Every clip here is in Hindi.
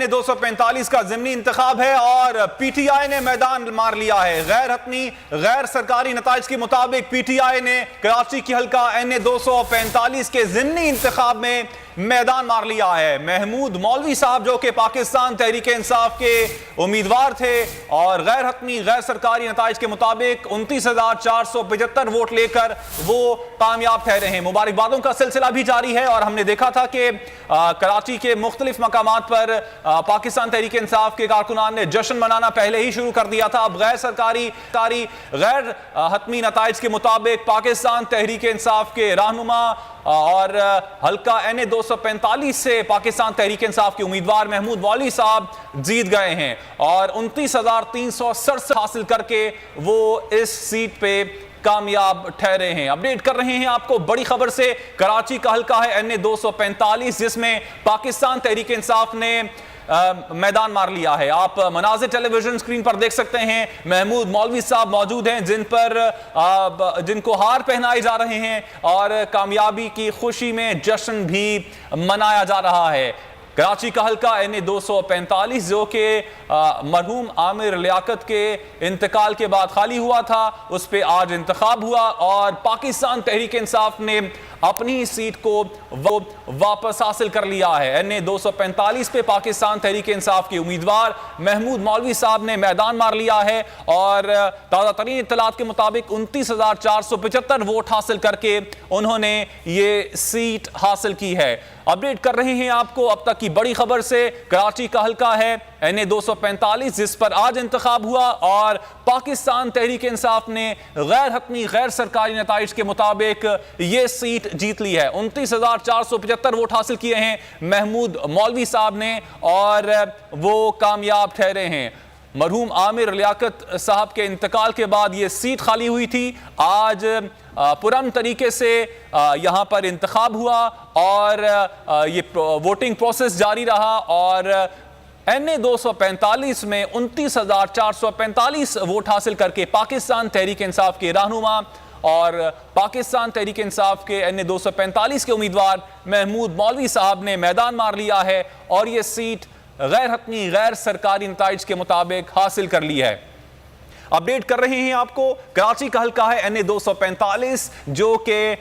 245 का ज़िमनी इंतखाब है और पीटीआई ने मैदान मार लिया है। गैर हतमी गैर सरकारी नताइज के मुताबिक पीटीआई ने कराची की हल्का NA 245 के ज़िमनी इंतखाब में मैदान मार लिया है। महमूद मौलवी साहब जो कि पाकिस्तान तहरीक इंसाफ के उम्मीदवार थे और गैर हतमी गैर सरकारी नताइज के मुताबिक 29,475 वोट लेकर वो कामयाब ठहरे हैं। मुबारकबादों का सिलसिला भी जारी है और हमने देखा था कि कराची के मुख्तलिफ मकामात पर पाकिस्तान तहरीक इंसाफ के कारकुनान ने जश्न मनाना पहले ही शुरू कर दिया था। अब गैर सरकारी गैर हतमी नताइज के मुताबिक पाकिस्तान तहरीक इंसाफ के रहनुमा और हल्का NA 245 से पाकिस्तान तहरीक इंसाफ के उम्मीदवार महमूद मौलवी साहब जीत गए हैं और 29,367 हासिल करके वो इस सीट पे कामयाब ठहरे हैं। अपडेट कर रहे हैं आपको बड़ी खबर से। कराची का हल्का है NA 245 जिसमें पाकिस्तान तहरीक इंसाफ ने मैदान मार लिया है। आप मनाज़िर टेलीविजन स्क्रीन पर देख सकते हैं। महमूद मौलवी साहब मौजूद हैं जिनको हार पहनाए जा रहे हैं और कामयाबी की खुशी में जश्न भी मनाया जा रहा है। कराची का हल्का NA 245 जो कि मरहूम आमिर लियाकत के इंतकाल के बाद खाली हुआ था, उस पर आज इंतखाब हुआ और पाकिस्तान तहरीक इंसाफ ने अपनी सीट को वो वापस हासिल कर लिया है। NA 245 पे पाकिस्तान तहरीक इंसाफ के उम्मीदवार महमूद मौलवी साहब ने मैदान मार लिया है और ताज़ा तरीन इत्तलात के मुताबिक 29,475 वोट हासिल करके उन्होंने ये सीट हासिल की है। अपडेट कर रहे हैं आपको अब तक की बड़ी खबर से। कराची का हल्का है NA 245 जिस पर आज इंतखाब हुआ और पाकिस्तान तहरीक इंसाफ ने गैर हतमी गैर सरकारी नताइज के मुताबिक ये सीट जीत ली है। 29,475 वोट हासिल किए हैं महमूद मौलवी साहब ने और वो कामयाब ठहरे हैं। मरहूम आमिर लियाकत साहब के इंतकाल के बाद ये सीट खाली हुई थी। आज पुरअमन तरीके से यहाँ पर इंतखाब हुआ और ये वोटिंग प्रोसेस जारी रहा और NA 245 में 29,445 वोट हासिल करके पाकिस्तान तहरीक इंसाफ के रहनुमा और पाकिस्तान तहरीक इंसाफ के NA 245 के उम्मीदवार महमूद मौलवी साहब ने मैदान मार लिया है और ये सीट गैर हतमी गैर सरकारी नताइज के मुताबिक हासिल कर ली है। अपडेट कर रहे हैं आपको। कराची का हल्का है NA 245 जो कि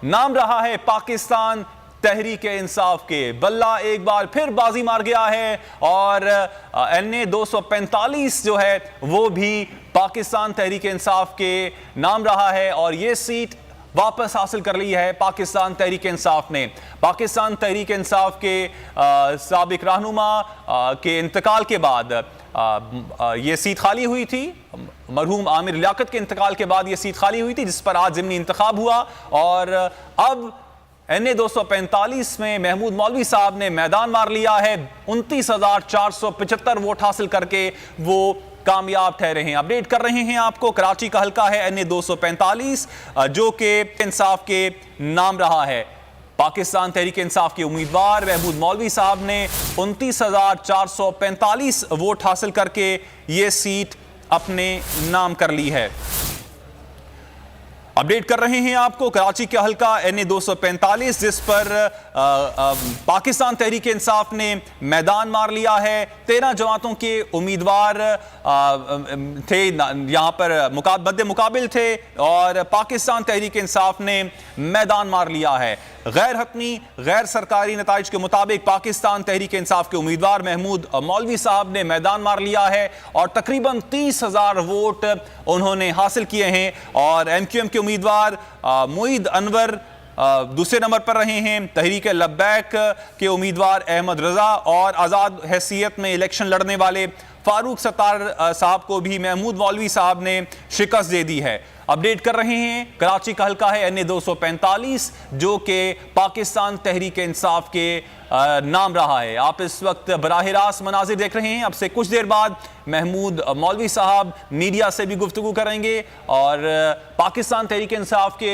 नाम रहा है पाकिस्तान तहरीक इंसाफ के। बल्ला एक बार फिर बाजी मार गया है और NA 245 जो है वो भी पाकिस्तान तहरीक इंसाफ के नाम रहा है और ये सीट वापस हासिल कर ली है पाकिस्तान तहरीक इंसाफ ने। पाकिस्तान तहरीक इंसाफ के साबिक रहनुमा के इंतकाल के बाद ये सीट खाली हुई थी। मरहूम आमिर लियाकत के इंतकाल के बाद ये सीट खाली हुई थी जिस पर आज ज़िमनी इंतखाब हुआ और अब NA 245 में महमूद मौलवी साहब ने मैदान मार लिया है। 29,475 वोट हासिल करके वो कामयाब ठहरे हैं। अपडेट कर रहे हैं आपको। कराची का हल्का है NA 245 जो कि इंसाफ के नाम रहा है। पाकिस्तान तहरीक इंसाफ के उम्मीदवार महमूद मौलवी साहब ने 29,445 वोट हासिल करके ये सीट अपने नाम कर ली है। अपडेट कर रहे हैं आपको। कराची का हल्का NA 245 जिस पर पाकिस्तान तहरीक इंसाफ ने मैदान मार लिया है। 13 जमातों के उम्मीदवार थे यहाँ पर मद्दे मुकाबिल थे और पाकिस्तान तहरीक इंसाफ ने मैदान मार लिया है। गैर हतमी गैर सरकारी नताइज के मुताबिक पाकिस्तान तहरीक इंसाफ के उम्मीदवार महमूद मौलवी साहब ने मैदान मार लिया है और तकरीबन 30,000 वोट उन्होंने हासिल किए हैं और MQM के उम्मीदवार मोईद अनवर दूसरे नंबर पर रहे हैं। तहरीक लब्बैक के उम्मीदवार अहमद रजा और आज़ाद हैसियत में इलेक्शन लड़ने वाले फारूक सत्तार साहब को भी महमूद मौलवी साहब ने शिकस्त दे दी है। अपडेट कर रहे हैं। कराची का हल्का है NA 245 जो कि पाकिस्तान तहरीक इंसाफ के नाम रहा है। आप इस वक्त बराह रास्त मनाजिर देख रहे हैं। अब से कुछ देर बाद महमूद मौलवी साहब मीडिया से भी गुफ्तगू करेंगे और पाकिस्तान तहरीक इंसाफ के